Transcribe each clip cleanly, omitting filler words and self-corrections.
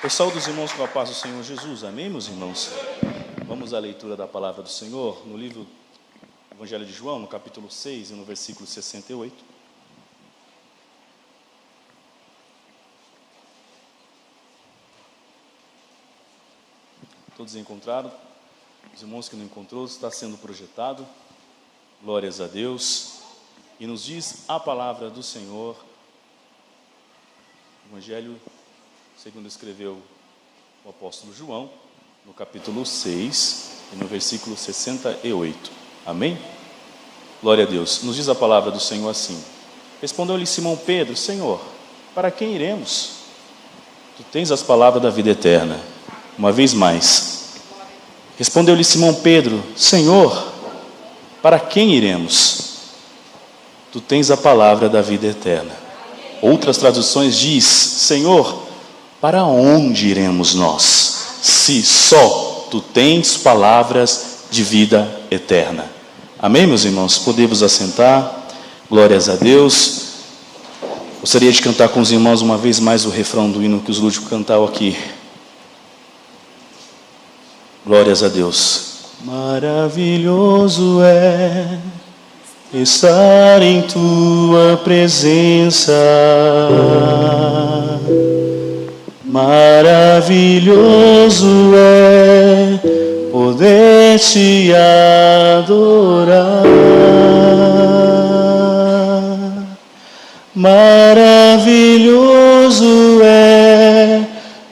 Eu saúdo os irmãos com a paz do Senhor Jesus. Amém, meus irmãos? Vamos à leitura da palavra do Senhor no livro Evangelho de João, no capítulo 6 e no versículo 68. Todos encontraram? Os irmãos que não encontrou, está sendo projetado. Glórias a Deus. E nos diz a palavra do Senhor, Evangelho segundo escreveu o apóstolo João, no capítulo 6 e no versículo 68. Amém? Glória a Deus. Nos diz a palavra do Senhor assim: respondeu-lhe Simão Pedro: Senhor, para quem iremos? Tu tens as palavras da vida eterna. Uma vez mais. Respondeu-lhe Simão Pedro: Senhor, para quem iremos? Tu tens a palavra da vida eterna. Outras traduções diz: Senhor, para onde iremos nós, se só tu tens palavras de vida eterna? Amém, meus irmãos? Podemos assentar. Glórias a Deus. Gostaria de cantar com os irmãos uma vez mais o refrão do hino que os Lúdicos cantaram aqui. Glórias a Deus. Maravilhoso é estar em tua presença. Maravilhoso é poder te adorar. Maravilhoso é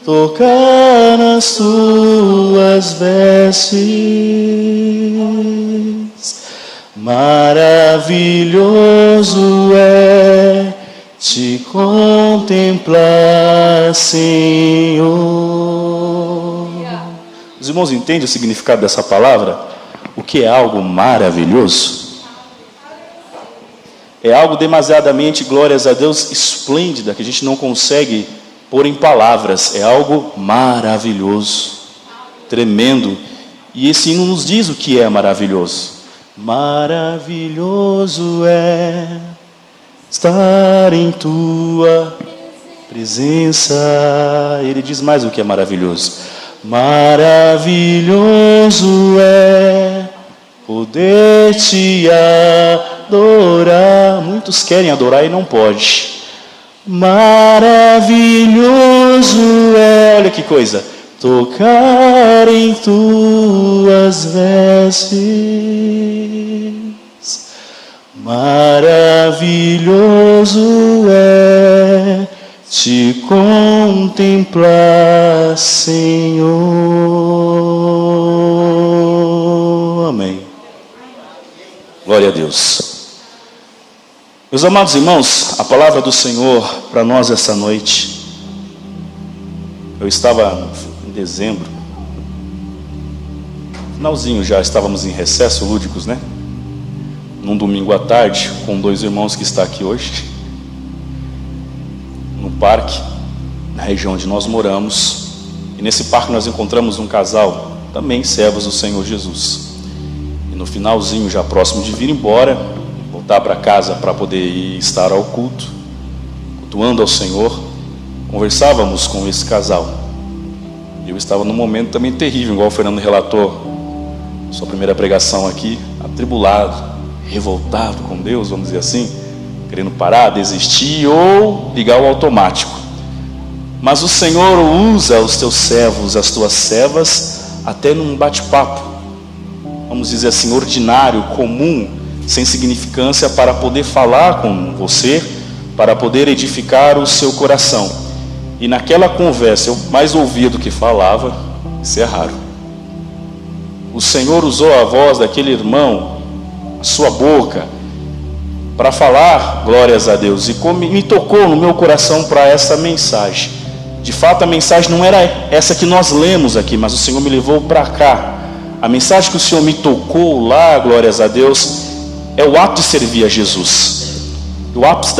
tocar nas tuas vestes. Maravilhoso é te contemplar, Senhor. Os irmãos entendem o significado dessa palavra? O que é algo maravilhoso? É algo demasiadamente, glórias a Deus, esplêndida, que a gente não consegue pôr em palavras. É algo maravilhoso, tremendo. E esse hino nos diz o que é maravilhoso. Maravilhoso é estar em tua presença. Ele diz mais o que é maravilhoso. Maravilhoso é poder te adorar. Muitos querem adorar e não pode. Maravilhoso é, olha que coisa, tocar em tuas vestes. Maravilhoso é te contemplar, Senhor. Amém. Glória a Deus. Meus amados irmãos, a palavra do Senhor para nós essa noite. Eu estava em dezembro, finalzinho já, estávamos em recesso lúdicos, né? Num domingo à tarde, com dois irmãos que estão aqui hoje, no parque, na região onde nós moramos. E nesse parque nós encontramos um casal, também servos do Senhor Jesus. E no finalzinho, já próximo de vir embora, voltar para casa para poder ir estar ao culto, cultuando ao Senhor, conversávamos com esse casal. Eu estava num momento também terrível, igual o Fernando relatou, sua primeira pregação aqui, atribulado, revoltado com Deus, vamos dizer assim, querendo parar, desistir ou ligar o automático. Mas o Senhor usa os teus servos, as tuas servas, até num bate-papo, vamos dizer assim, ordinário, comum, sem significância, para poder falar com você, para poder edificar o seu coração. E naquela conversa eu mais ouvia do que falava. Isso é raro. O Senhor usou a voz daquele irmão, a sua boca, para falar, glórias a Deus, e me tocou no meu coração para essa mensagem. De fato a mensagem não era essa que nós lemos aqui, mas o Senhor me levou para cá. A mensagem que o Senhor me tocou lá, glórias a Deus, é o ato de servir a Jesus. O ápice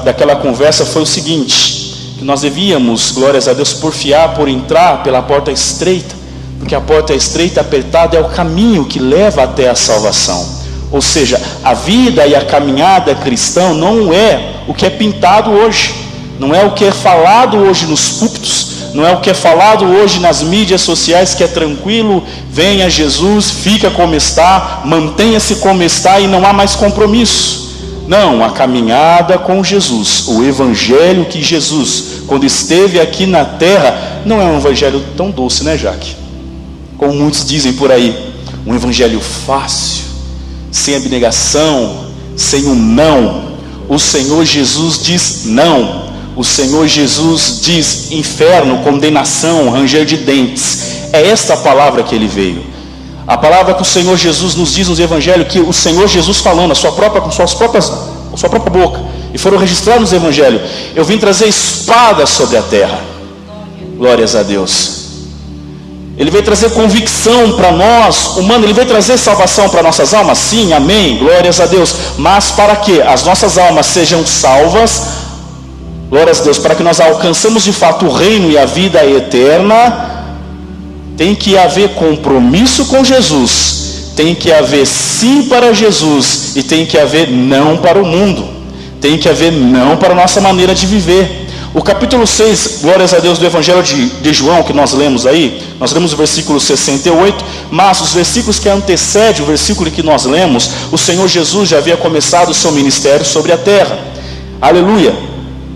daquela conversa foi o seguinte: que nós devíamos, glórias a Deus, porfiar por entrar pela porta estreita, porque a porta estreita, apertada, é o caminho que leva até a salvação. Ou seja, a vida e a caminhada cristã não é o que é pintado hoje, não é o que é falado hoje nos púlpitos, não é o que é falado hoje nas mídias sociais, que é tranquilo, venha Jesus, fica como está, mantenha-se como está e não há mais compromisso. Não, a caminhada com Jesus, o evangelho que Jesus, quando esteve aqui na terra, não é um evangelho tão doce, né, Jaque? Como muitos dizem por aí, um evangelho fácil, sem abnegação, sem um não. O Senhor Jesus diz não. O Senhor Jesus diz inferno, condenação, ranger de dentes. É esta a palavra que ele veio. A palavra que o Senhor Jesus nos diz no Evangelho, que o Senhor Jesus falando, com sua própria boca, e foram registrados nos Evangelhos: eu vim trazer espada sobre a terra. Glórias a Deus. Ele veio trazer convicção para nós, humano. Ele veio trazer salvação para nossas almas, sim, amém, glórias a Deus. Mas para que as nossas almas sejam salvas, glórias a Deus, para que nós alcançamos de fato o reino e a vida eterna, tem que haver compromisso com Jesus, tem que haver sim para Jesus, e tem que haver não para o mundo, tem que haver não para a nossa maneira de viver. O capítulo 6, glórias a Deus, do Evangelho de João, que nós lemos aí, nós lemos o versículo 68, mas os versículos que antecedem o versículo que nós lemos, o Senhor Jesus já havia começado o seu ministério sobre a terra, aleluia,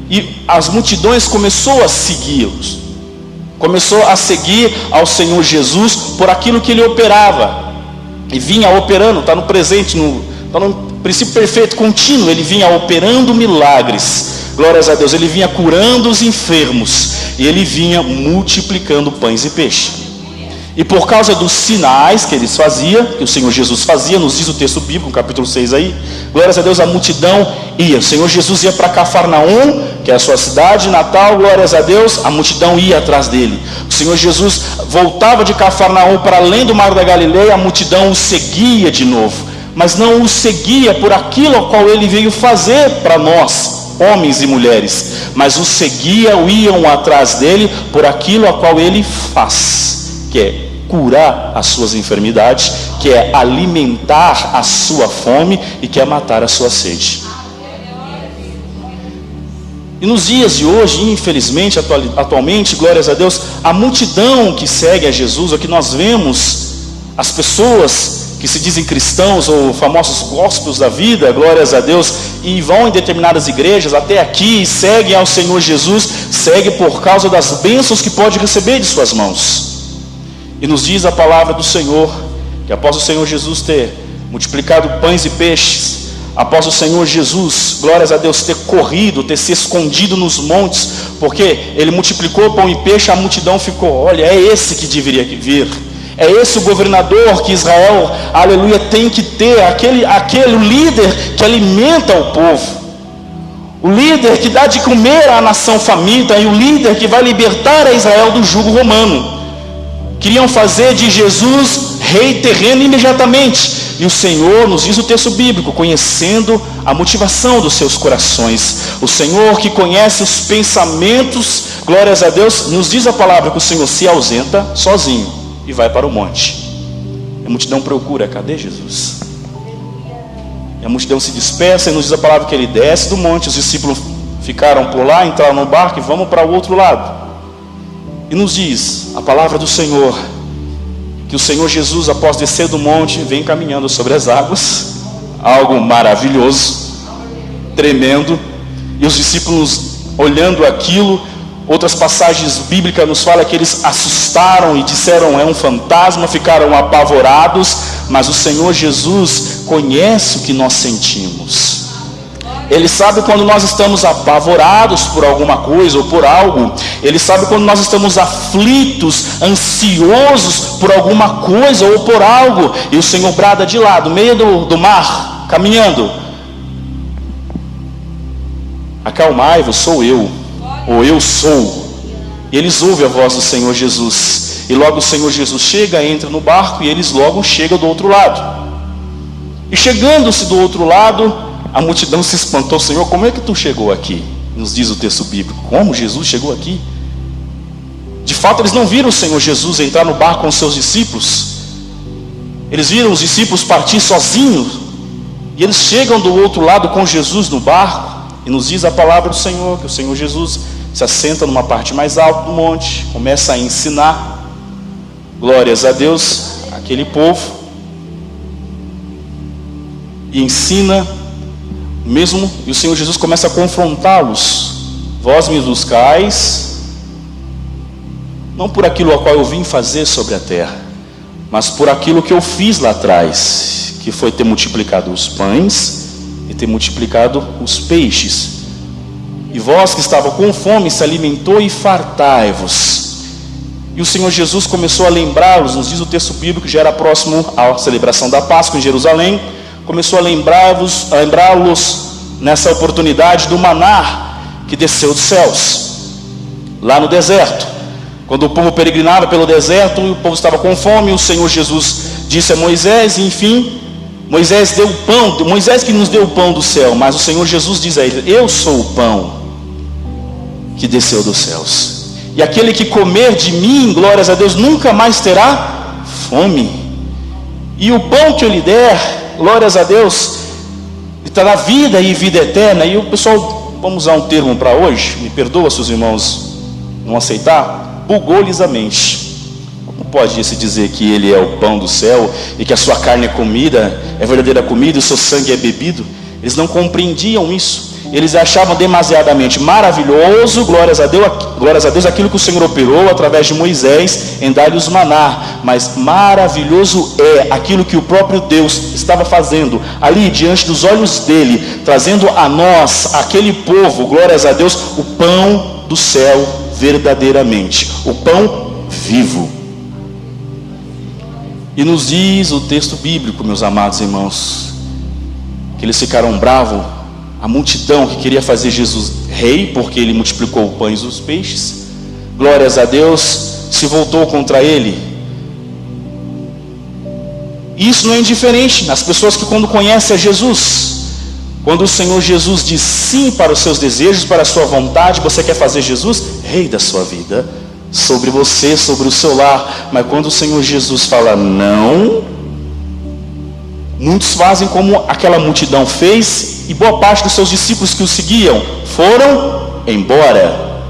e as multidões começou a segui-los, começou a seguir ao Senhor Jesus por aquilo que ele operava, e vinha operando, está no presente, está no princípio perfeito, contínuo, ele vinha operando milagres, glórias a Deus, ele vinha curando os enfermos, e ele vinha multiplicando pães e peixe. E por causa dos sinais que eles faziam, que o Senhor Jesus fazia, nos diz o texto bíblico, no capítulo 6 aí, glórias a Deus, a multidão ia. O Senhor Jesus ia para Cafarnaum, que é a sua cidade natal, glórias a Deus, a multidão ia atrás dele. O Senhor Jesus voltava de Cafarnaum para além do mar da Galileia, a multidão o seguia de novo, mas não o seguia por aquilo ao qual ele veio fazer para nós, homens e mulheres, mas o seguiam, iam atrás dele por aquilo a qual ele faz, que é curar as suas enfermidades, que é alimentar a sua fome e que é matar a sua sede. E nos dias de hoje, infelizmente, atualmente, glórias a Deus, a multidão que segue a Jesus, o que nós vemos, as pessoas que se dizem cristãos ou famosos gospels da vida, glórias a Deus, e vão em determinadas igrejas até aqui, e seguem ao Senhor Jesus, segue por causa das bênçãos que pode receber de suas mãos. E nos diz a palavra do Senhor, que após o Senhor Jesus ter multiplicado pães e peixes, após o Senhor Jesus, glórias a Deus, ter corrido, ter se escondido nos montes, porque ele multiplicou pão e peixe, a multidão ficou, olha, é esse que deveria vir. É esse o governador que Israel, aleluia, tem que ter, aquele líder que alimenta o povo, o líder que dá de comer à nação faminta, e o líder que vai libertar a Israel do jugo romano. Queriam fazer de Jesus rei terreno imediatamente, e o Senhor, nos diz o texto bíblico, conhecendo a motivação dos seus corações, o Senhor que conhece os pensamentos, glórias a Deus, nos diz a palavra que o Senhor se ausenta sozinho e vai para o monte. A multidão procura, cadê Jesus? E a multidão se dispersa, e nos diz a palavra que ele desce do monte. Os discípulos ficaram por lá, entraram no barco e vamos para o outro lado. E nos diz a palavra do Senhor que o Senhor Jesus, após descer do monte, vem caminhando sobre as águas, algo maravilhoso, tremendo, e os discípulos olhando aquilo. Outras passagens bíblicas nos falam que eles assustaram e disseram é um fantasma, ficaram apavorados, mas o Senhor Jesus conhece o que nós sentimos. Ele sabe quando nós estamos apavorados por alguma coisa ou por algo. Ele sabe quando nós estamos aflitos, ansiosos por alguma coisa ou por algo. E o Senhor brada de lá, do meio do mar, caminhando: acalmai-vos, sou eu, ou eu sou. E eles ouvem a voz do Senhor Jesus. E logo o Senhor Jesus chega, entra no barco, e eles logo chegam do outro lado. E chegando-se do outro lado, a multidão se espantou. Senhor, como é que tu chegou aqui? Nos diz o texto bíblico. Como Jesus chegou aqui? De fato, eles não viram o Senhor Jesus entrar no barco com os seus discípulos. Eles viram os discípulos partir sozinhos. E eles chegam do outro lado com Jesus no barco. E nos diz a palavra do Senhor, que o Senhor Jesus se assenta numa parte mais alta do monte, começa a ensinar, glórias a Deus, aquele povo, e ensina mesmo, e o Senhor Jesus começa a confrontá-los. Vós me buscais, não por aquilo a qual eu vim fazer sobre a terra, mas por aquilo que eu fiz lá atrás, que foi ter multiplicado os pães e ter multiplicado os peixes. E vós que estavam com fome, se alimentou e fartai-vos. E o Senhor Jesus começou a lembrá-los, nos diz o texto bíblico, que já era próximo à celebração da Páscoa em Jerusalém, começou a lembrá-los nessa oportunidade do maná que desceu dos céus, lá no deserto. Quando o povo peregrinava pelo deserto e o povo estava com fome, o Senhor Jesus disse a Moisés, e enfim, Moisés deu o pão, Moisés que nos deu o pão do céu, mas o Senhor Jesus diz a ele: eu sou o pão que desceu dos céus, e aquele que comer de mim, glórias a Deus, nunca mais terá fome, e o pão que eu lhe der, glórias a Deus, terá vida e vida eterna. E o pessoal, vamos usar um termo para hoje, me perdoa se os irmãos não aceitar, bugou-lhes a mente. Como pode se dizer que ele é o pão do céu e que a sua carne é comida, é verdadeira comida, e o seu sangue é bebido? Eles não compreendiam isso. Eles achavam demasiadamente maravilhoso, glórias a Deus, aquilo que o Senhor operou através de Moisés em dar-lhes maná. Mas maravilhoso é aquilo que o próprio Deus estava fazendo ali diante dos olhos dele, trazendo a nós, aquele povo, glórias a Deus, o pão do céu verdadeiramente, o pão vivo. E nos diz o texto bíblico, meus amados irmãos, que eles ficaram bravos, a multidão que queria fazer Jesus rei, porque ele multiplicou os pães e os peixes, glórias a Deus, se voltou contra ele. Isso não é indiferente as pessoas que, quando conhecem a Jesus, quando o Senhor Jesus diz sim para os seus desejos, para a sua vontade, você quer fazer Jesus rei da sua vida, sobre você, sobre o seu lar. Mas quando o Senhor Jesus fala não, muitos fazem como aquela multidão fez, e boa parte dos seus discípulos que o seguiam foram embora.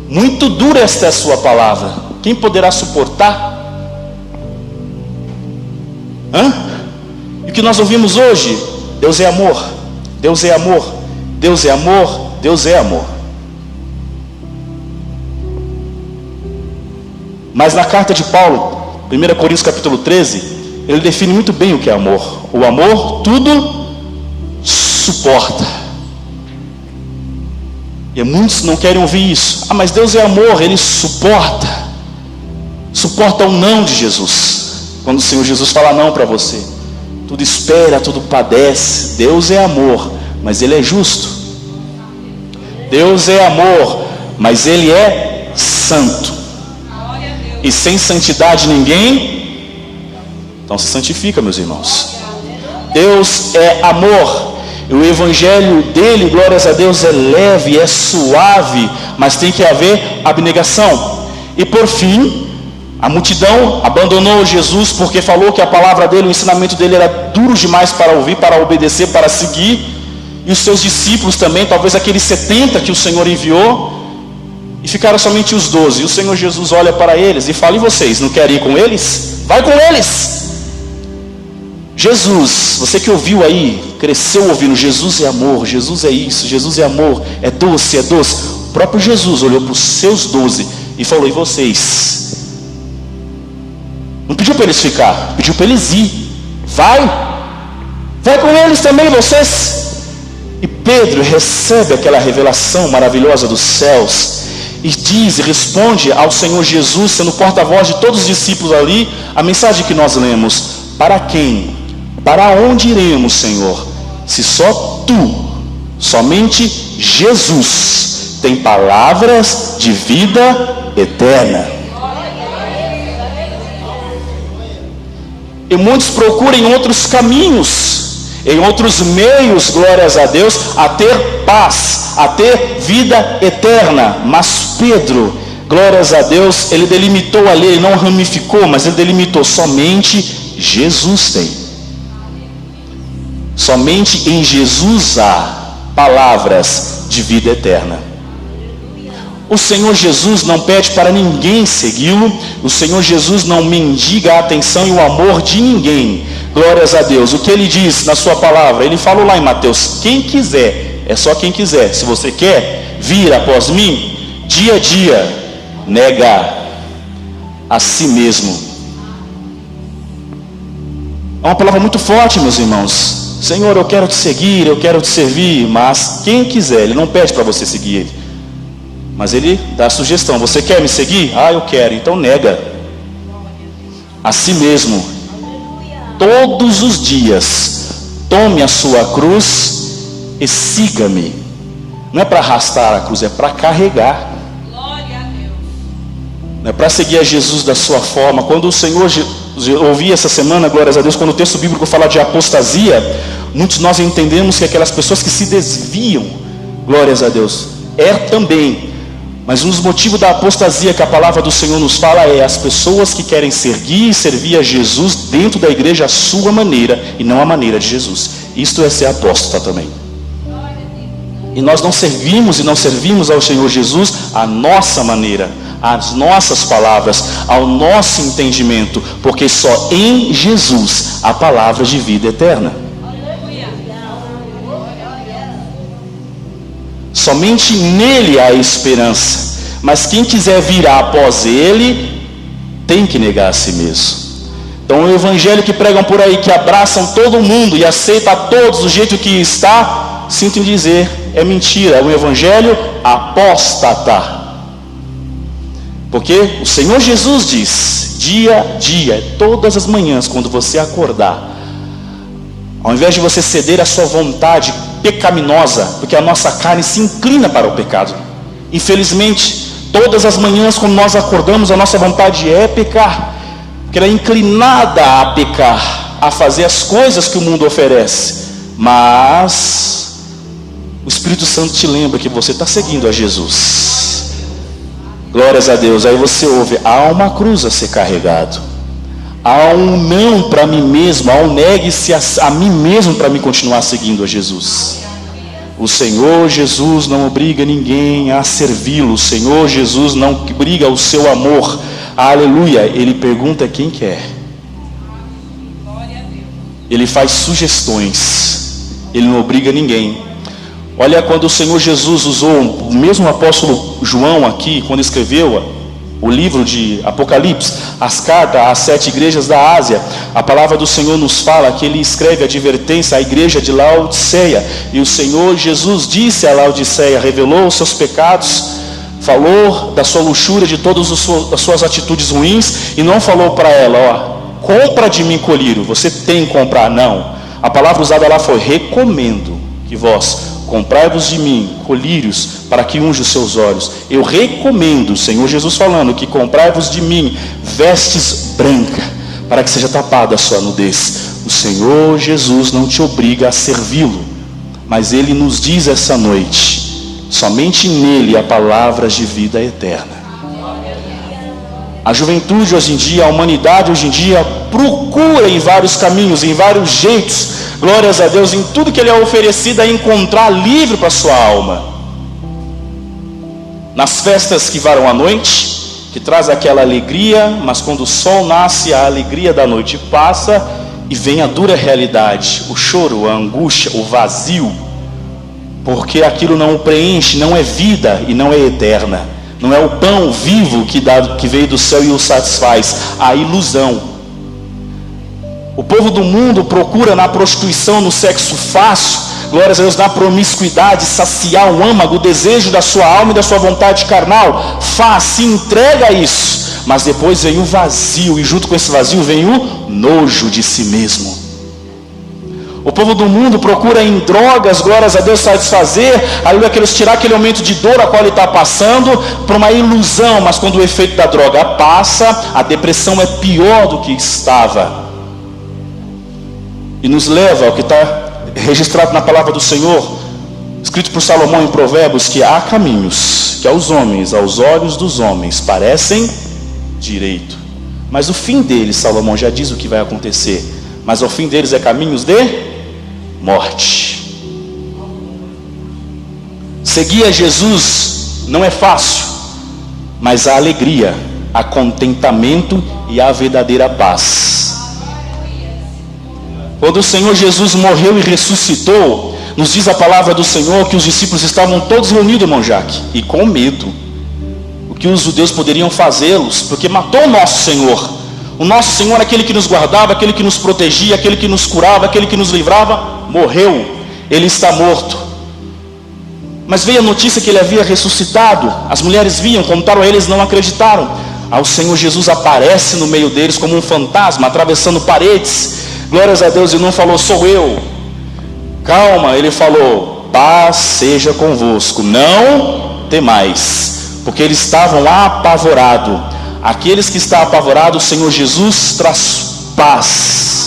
Muito dura esta é a sua palavra. Quem poderá suportar? E o que nós ouvimos hoje? Deus é amor, Deus é amor, Deus é amor, Deus é amor. Mas na carta de Paulo, 1 Coríntios capítulo 13, ele define muito bem o que é amor. O amor tudo suporta. E muitos não querem ouvir isso. Mas Deus é amor, ele suporta o não de Jesus. Quando o Senhor Jesus fala não para você, tudo espera, tudo padece. Deus é amor, mas ele é justo. Deus é amor, mas ele é santo. E sem santidade ninguém então se santifica, meus irmãos. Deus é amor, e o evangelho dele, glórias a Deus, é leve, é suave, mas tem que haver abnegação. E por fim, a multidão abandonou Jesus porque falou que a palavra dele, o ensinamento dele era duro demais para ouvir, para obedecer, para seguir. E os seus discípulos também, talvez aqueles 70 que o Senhor enviou, e ficaram somente os 12. E o Senhor Jesus olha para eles e fala: e vocês, não querem ir com eles? Vai com eles. Jesus, você que ouviu aí, cresceu ouvindo Jesus é amor, Jesus é isso, Jesus é amor, é doce, é doce. O próprio Jesus olhou para os seus 12 e falou: e vocês? Não pediu para eles ficar, pediu para eles ir. Vai com eles também, vocês. E Pedro recebe aquela revelação maravilhosa dos céus e diz e responde ao Senhor Jesus, sendo porta-voz de todos os discípulos ali, a mensagem que nós lemos: para quem? Para onde iremos, Senhor? Se só Tu, somente Jesus, tem palavras de vida eterna. E muitos procuram em outros caminhos, em outros meios, glórias a Deus, a ter paz, a ter vida eterna. Mas Pedro, glórias a Deus, ele delimitou ali, ele não ramificou, mas ele delimitou: somente Jesus tem. Somente em Jesus há palavras de vida eterna. O Senhor Jesus não pede para ninguém segui-lo. O Senhor Jesus não mendiga a atenção e o amor de ninguém. Glórias a Deus. O que ele diz na sua palavra? Ele falou lá em Mateus: quem quiser, é só quem quiser. Se você quer vir após mim, dia a dia, nega a si mesmo. É uma palavra muito forte, meus irmãos. Senhor, eu quero te seguir, eu quero te servir. Mas quem quiser, ele não pede para você seguir ele, mas ele dá a sugestão: você quer me seguir? Ah, eu quero. Então nega a si mesmo. Todos os dias, tome a sua cruz e siga-me. Não é para arrastar a cruz, é para carregar. Não é para seguir a Jesus da sua forma. Quando o Senhor, eu ouvi essa semana, glórias a Deus, quando o texto bíblico fala de apostasia, muitos de nós entendemos que aquelas pessoas que se desviam, glórias a Deus, também. Mas um dos motivos da apostasia que a palavra do Senhor nos fala é as pessoas que querem seguir e servir a Jesus dentro da igreja à sua maneira e não à maneira de Jesus. Isto é ser apóstata também. E nós não servimos e não servimos ao Senhor Jesus à nossa maneira, às nossas palavras, ao nosso entendimento, porque só em Jesus há palavra de vida eterna. Somente nele há esperança. Mas quem quiser virar após ele, tem que negar a si mesmo. Então o evangelho que pregam por aí, que abraçam todo mundo e aceitam a todos do jeito que está, sinto em dizer, é mentira. É um evangelho apóstata. Porque o Senhor Jesus diz, dia a dia, todas as manhãs, quando você acordar, ao invés de você ceder à sua vontade pecaminosa, porque a nossa carne se inclina para o pecado. Infelizmente, todas as manhãs quando nós acordamos, a nossa vontade é pecar, porque ela é inclinada a pecar, a fazer as coisas que o mundo oferece. Mas o Espírito Santo te lembra que você está seguindo a Jesus. Glórias a Deus. Aí você ouve: há uma cruz a ser carregado, há um não para mim mesmo, há um negue-se a mim mesmo para me continuar seguindo a Jesus. O Senhor Jesus não obriga ninguém a servi-lo. O Senhor Jesus não obriga o seu amor. Aleluia. Ele pergunta quem quer. Ele faz sugestões. Ele não obriga ninguém. Olha, quando o Senhor Jesus usou o mesmo apóstolo João aqui, quando escreveu o livro de Apocalipse, as cartas às 7 igrejas da Ásia, a palavra do Senhor nos fala que ele escreve advertência à igreja de Laodiceia. E o Senhor Jesus disse a Laodiceia, revelou os seus pecados, falou da sua luxúria, de todas as suas atitudes ruins, e não falou para ela: ó, compra de mim colírio, você tem que comprar. Não, a palavra usada lá foi: recomendo que vós comprai-vos de mim colírios para que unja os seus olhos. Eu recomendo, Senhor Jesus falando, que comprai-vos de mim vestes brancas para que seja tapada a sua nudez. O Senhor Jesus não te obriga a servi-lo, mas ele nos diz essa noite: somente nele há palavras de vida eterna. A juventude hoje em dia, a humanidade hoje em dia procura em vários caminhos, em vários jeitos, glórias a Deus, em tudo que ele é oferecido, a encontrar livre para a sua alma. Nas festas que varam à noite, que traz aquela alegria, mas quando o sol nasce, a alegria da noite passa e vem a dura realidade, o choro, a angústia, o vazio, porque aquilo não o preenche, não é vida e não é eterna. Não é o pão vivo que veio do céu e o satisfaz, a ilusão. O povo do mundo procura na prostituição, no sexo fácil, glórias a Deus, na promiscuidade, saciar o âmago, o desejo da sua alma e da sua vontade carnal. Faz, se entrega a isso, mas depois vem o vazio, e junto com esse vazio vem o nojo de si mesmo. O povo do mundo procura em drogas, glórias a Deus, satisfazer, aleluia, tirar aquele aumento de dor a qual ele está passando, por uma ilusão. Mas quando o efeito da droga passa, a depressão é pior do que estava. E nos leva ao que está registrado na palavra do Senhor, escrito por Salomão em Provérbios, que há caminhos que aos homens, aos olhos dos homens, parecem direito, mas o fim deles, Salomão já diz o que vai acontecer, mas o fim deles é caminhos de morte. Seguir a Jesus não é fácil, mas a alegria, a contentamento e a verdadeira paz. Quando o Senhor Jesus morreu e ressuscitou, nos diz a palavra do Senhor que os discípulos estavam todos reunidos, irmão Jaque, e com medo. O que os judeus poderiam fazê-los, porque matou o nosso Senhor. O nosso Senhor, aquele que nos guardava, aquele que nos protegia, aquele que nos curava, aquele que nos livrava, morreu. Ele está morto. Mas veio a notícia que ele havia ressuscitado. As mulheres viam, contaram a eles, não acreditaram. O Senhor Jesus aparece no meio deles como um fantasma, atravessando paredes. Glórias a Deus, e não falou, sou eu. Calma, ele falou, paz seja convosco, não temais, porque eles estavam apavorados. Aqueles que estão apavorados, o Senhor Jesus traz paz.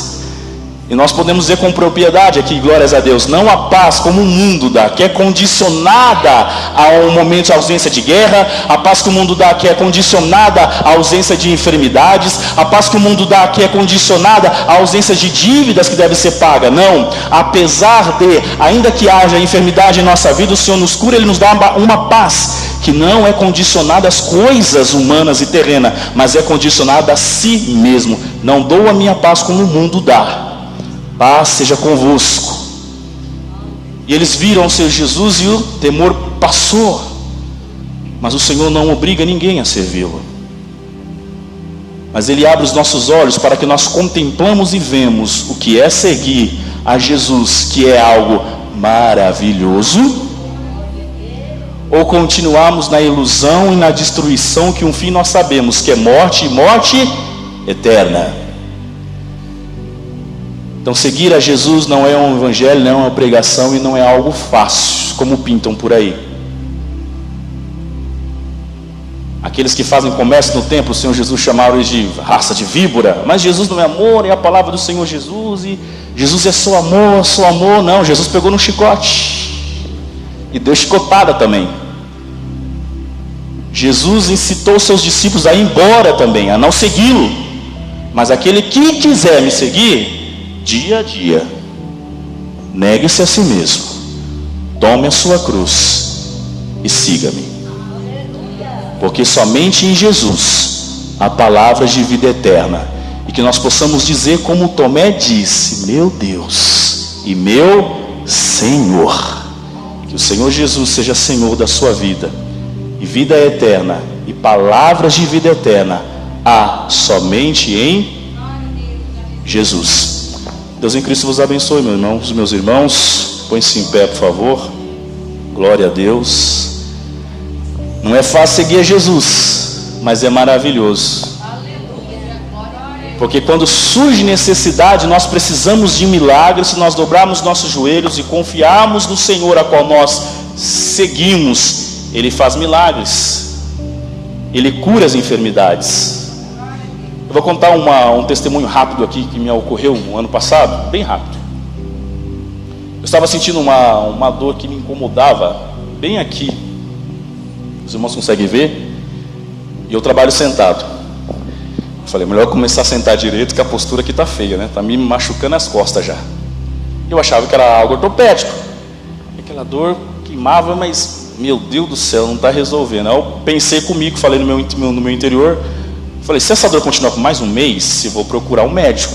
E nós podemos dizer com propriedade aqui, glórias a Deus, não a paz como o mundo dá, que é condicionada a um momento de ausência de guerra, a paz que o mundo dá, que é condicionada à ausência de enfermidades, a paz que o mundo dá, que é condicionada à ausência de dívidas que deve ser paga. Não, apesar de, ainda que haja enfermidade em nossa vida, o Senhor nos cura, Ele nos dá uma paz que não é condicionada às coisas humanas e terrenas, mas é condicionada a si mesmo. Não dou a minha paz como o mundo dá. Paz seja convosco. E eles viram o Senhor Jesus e o temor passou. Mas o Senhor não obriga ninguém a servi-lo. Mas Ele abre os nossos olhos para que nós contemplamos e vemos o que é seguir a Jesus, que é algo maravilhoso, ou continuarmos na ilusão e na destruição, que um fim nós sabemos que é morte, e morte eterna. Então seguir a Jesus não é um evangelho, não é uma pregação e não é algo fácil, como pintam por aí. Aqueles que fazem comércio no templo, o Senhor Jesus chamaram eles de raça de víbora. Mas Jesus não é amor, é a palavra do Senhor Jesus, e Jesus é só amor. Não, Jesus pegou no chicote e deu chicotada também. Jesus incitou seus discípulos a ir embora também, a não segui-lo. Mas aquele que quiser me seguir, dia a dia, negue-se a si mesmo, tome a sua cruz e siga-me. Porque somente em Jesus há palavras de vida eterna, e que nós possamos dizer como Tomé disse, meu Deus e meu Senhor. Que o Senhor Jesus seja Senhor da sua vida, e vida eterna e palavras de vida eterna há somente em Jesus. Deus em Cristo vos abençoe, meus irmãos. Põe-se em pé, por favor. Glória a Deus. Não é fácil seguir a Jesus, mas é maravilhoso. Porque quando surge necessidade, nós precisamos de milagres. Se nós dobrarmos nossos joelhos e confiarmos no Senhor a qual nós seguimos, Ele faz milagres, Ele cura as enfermidades. Eu vou contar um testemunho rápido aqui que me ocorreu no ano passado, bem rápido. Eu estava sentindo uma dor que me incomodava bem aqui. Os irmãos conseguem ver? E eu trabalho sentado. Eu falei, melhor começar a sentar direito, que a postura aqui está feia, né? Está me machucando as costas já. Eu achava que era algo ortopédico. Aquela dor queimava, mas meu Deus do céu, não está resolvendo. Aí eu pensei comigo, falei no meu interior. Falei, se essa dor continuar por mais um mês, eu vou procurar um médico.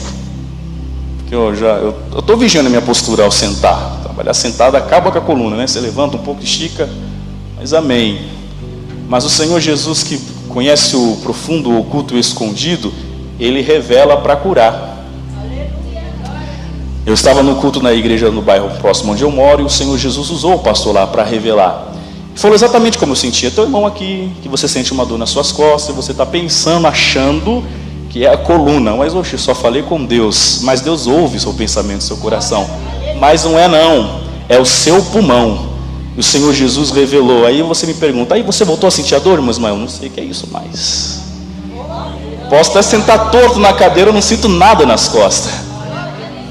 Porque eu estou vigiando a minha postura ao sentar. Trabalhar sentado acaba com a coluna, né? Você levanta um pouco, estica, mas amém. Mas o Senhor Jesus, que conhece o profundo, o oculto e o escondido, Ele revela para curar. Eu estava no culto na igreja no bairro próximo onde eu moro, e o Senhor Jesus usou o pastor lá para revelar. Falou exatamente como eu sentia. Teu irmão aqui, que você sente uma dor nas suas costas, e você está pensando, achando que é a coluna. Mas hoje eu só falei com Deus. Mas Deus ouve o seu pensamento, o seu coração. Mas não é não, é o seu pulmão. E o Senhor Jesus revelou. Aí você me pergunta, aí você voltou a sentir a dor, irmão? Eu não sei o que é isso mais. Posso até sentar torto na cadeira, eu não sinto nada nas costas.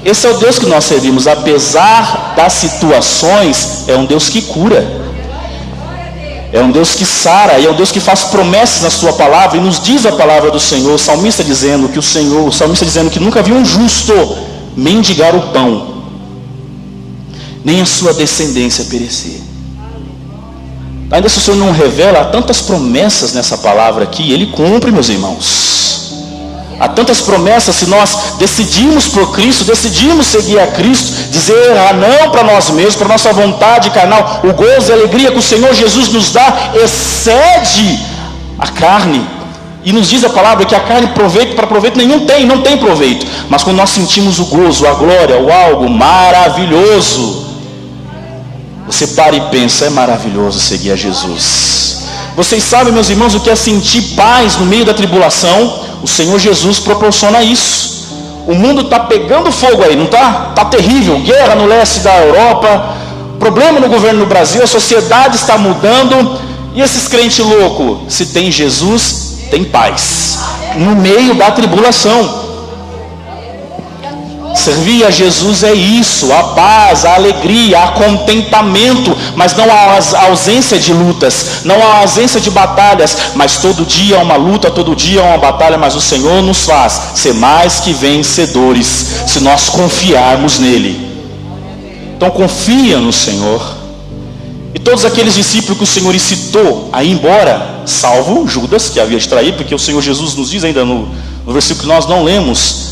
Esse é o Deus que nós servimos. Apesar das situações, é um Deus que cura. É um Deus que sara, e é um Deus que faz promessas na sua palavra, e nos diz a palavra do Senhor. O salmista dizendo que nunca viu um justo mendigar o pão, nem a sua descendência perecer. Ainda se o Senhor não revela, há tantas promessas nessa palavra aqui, Ele cumpre, meus irmãos. Há tantas promessas, se nós decidimos por Cristo, decidimos seguir a Cristo, dizer não para nós mesmos, para nossa vontade carnal, o gozo e a alegria que o Senhor Jesus nos dá, excede a carne. E nos diz a palavra que a carne proveito nenhum tem, não tem proveito. Mas quando nós sentimos o gozo, a glória, o algo maravilhoso, você para e pensa, é maravilhoso seguir a Jesus. Vocês sabem, meus irmãos, o que é sentir paz no meio da tribulação? O Senhor Jesus proporciona isso. O mundo está pegando fogo aí, não está? Está terrível, guerra no leste da Europa, problema no governo do Brasil, a sociedade está mudando. E esses crentes loucos, se tem Jesus, tem paz no meio da tribulação. Servir a Jesus é isso, a paz, a alegria, a contentamento, mas não a ausência de lutas, não a ausência de batalhas, mas todo dia é uma luta, todo dia é uma batalha, mas o Senhor nos faz ser mais que vencedores, se nós confiarmos nele. Então confia no Senhor. E todos aqueles discípulos que o Senhor incitou a ir embora, salvo Judas, que havia de trair, porque o Senhor Jesus nos diz ainda no versículo que nós não lemos: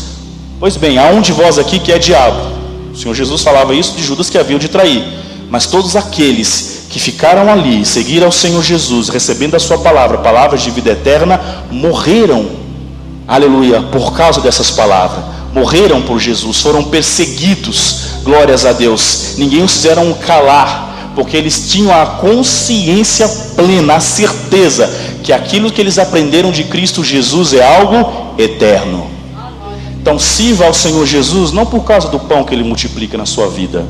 pois bem, há um de vós aqui que é diabo. O Senhor Jesus falava isso de Judas, que havia de trair. Mas todos aqueles que ficaram ali, seguiram ao Senhor Jesus, recebendo a sua palavra, palavras de vida eterna, morreram, aleluia, por causa dessas palavras. Morreram por Jesus, foram perseguidos, glórias a Deus. Ninguém os fizeram calar, porque eles tinham a consciência plena, a certeza que aquilo que eles aprenderam de Cristo Jesus é algo eterno. Então sirva ao Senhor Jesus, não por causa do pão que Ele multiplica na sua vida.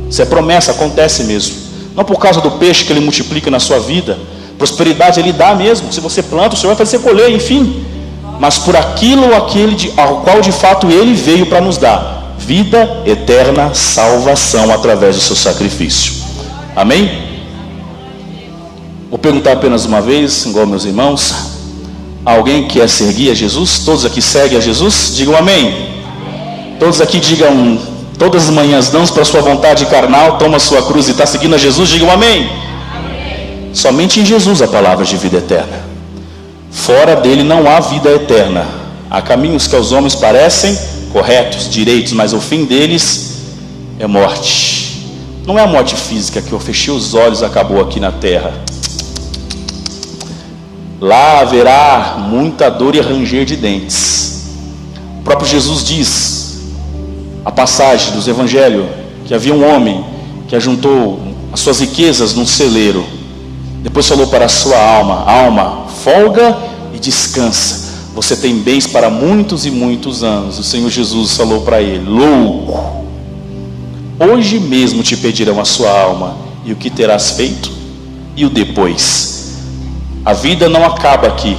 Isso é promessa, acontece mesmo. Não por causa do peixe que Ele multiplica na sua vida. Prosperidade Ele dá mesmo. Se você planta, o Senhor vai fazer colher, enfim. Mas por aquilo ou aquele ao qual de fato Ele veio para nos dar vida eterna, salvação através do seu sacrifício. Amém? Vou perguntar apenas uma vez, igual meus irmãos: alguém quer seguir a Jesus? Todos aqui seguem a Jesus? Digam amém. Todos aqui digam todas as manhãs não para sua vontade carnal, toma sua cruz e está seguindo a Jesus? Digam amém. Somente em Jesus há palavras de vida eterna. Fora dele não há vida eterna. Há caminhos que aos homens parecem corretos, direitos, mas o fim deles é morte. Não é a morte física que eu fechei os olhos e acabou aqui na terra. Lá haverá muita dor e ranger de dentes. O próprio Jesus diz, a passagem dos evangelhos, que havia um homem que ajuntou as suas riquezas num celeiro. Depois falou para a sua alma: alma, folga e descansa. Você tem bens para muitos e muitos anos. O Senhor Jesus falou para ele: louco, hoje mesmo te pedirão a sua alma, e o que terás feito? E o depois? A vida não acaba aqui.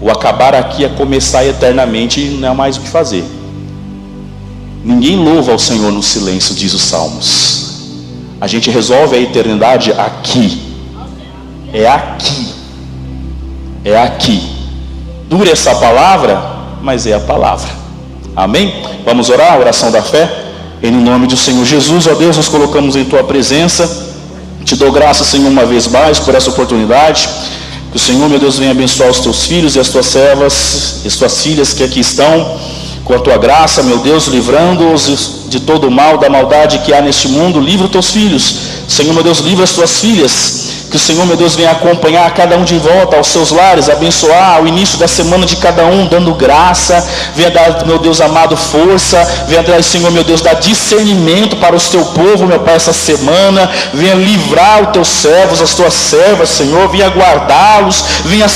O acabar aqui é começar eternamente e não há mais o que fazer. Ninguém louva ao Senhor no silêncio, diz os Salmos. A gente resolve a eternidade aqui. É aqui. É aqui. Dura essa palavra, mas é a palavra. Amém? Vamos orar a oração da fé? Em nome do Senhor Jesus, ó Deus, nos colocamos em Tua presença. Te dou graças, Senhor, uma vez mais por essa oportunidade. Que o Senhor, meu Deus, venha abençoar os Teus filhos e as Tuas servas e as Tuas filhas que aqui estão, com a Tua graça, meu Deus, livrando-os de todo o mal, da maldade que há neste mundo. Livra os Teus filhos, Senhor, meu Deus, livra as Tuas filhas. Que o Senhor, meu Deus, venha acompanhar cada um de volta aos seus lares, abençoar o início da semana de cada um, dando graça. Venha dar, meu Deus amado, força. Venha dar, Senhor, meu Deus, dar discernimento para o teu povo, meu Pai, essa semana. Venha livrar os teus servos, as tuas servas, Senhor. Venha guardá-los, venha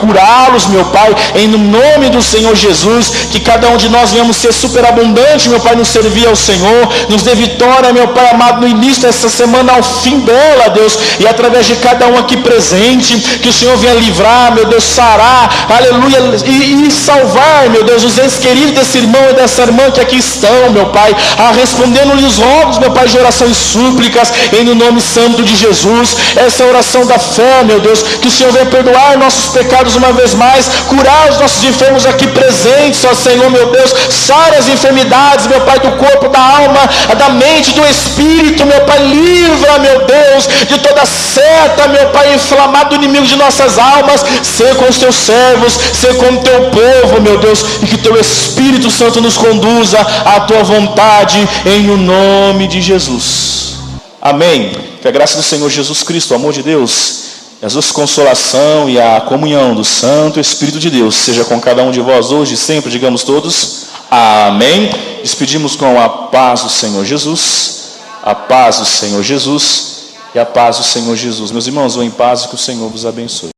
curá-los, meu Pai, em nome do Senhor Jesus. Que cada um de nós venhamos ser superabundante, meu Pai, nos servir ao Senhor. Nos dê vitória, meu Pai amado, no início dessa semana, ao fim dela, Deus. E através de cada um aqui presente, que o Senhor venha livrar, meu Deus, sarar, aleluia, e salvar, meu Deus, os entes queridos desse irmão e dessa irmã que aqui estão, meu Pai, respondendo-lhe os rogos, meu Pai, de oração e súplicas, em nome santo de Jesus. Essa é a oração da fé, meu Deus, que o Senhor venha perdoar nossos pecados uma vez mais, curar os nossos enfermos aqui presentes, ó Senhor, meu Deus, sara as enfermidades, meu Pai, do corpo, da alma, da mente, do espírito, meu Pai, livra, meu Deus, de toda célula, desperta, meu Pai, inflamado inimigo de nossas almas, ser com os teus servos, ser com o teu povo, meu Deus, e que teu Espírito Santo nos conduza à tua vontade, em o nome de Jesus. Amém. Que a graça do Senhor Jesus Cristo, o amor de Deus, a sua consolação e a comunhão do Santo Espírito de Deus seja com cada um de vós hoje e sempre, digamos todos, amém. Despedimos com a paz do Senhor Jesus, a paz do Senhor Jesus e a paz do Senhor Jesus. Meus irmãos, vão em paz e que o Senhor vos abençoe.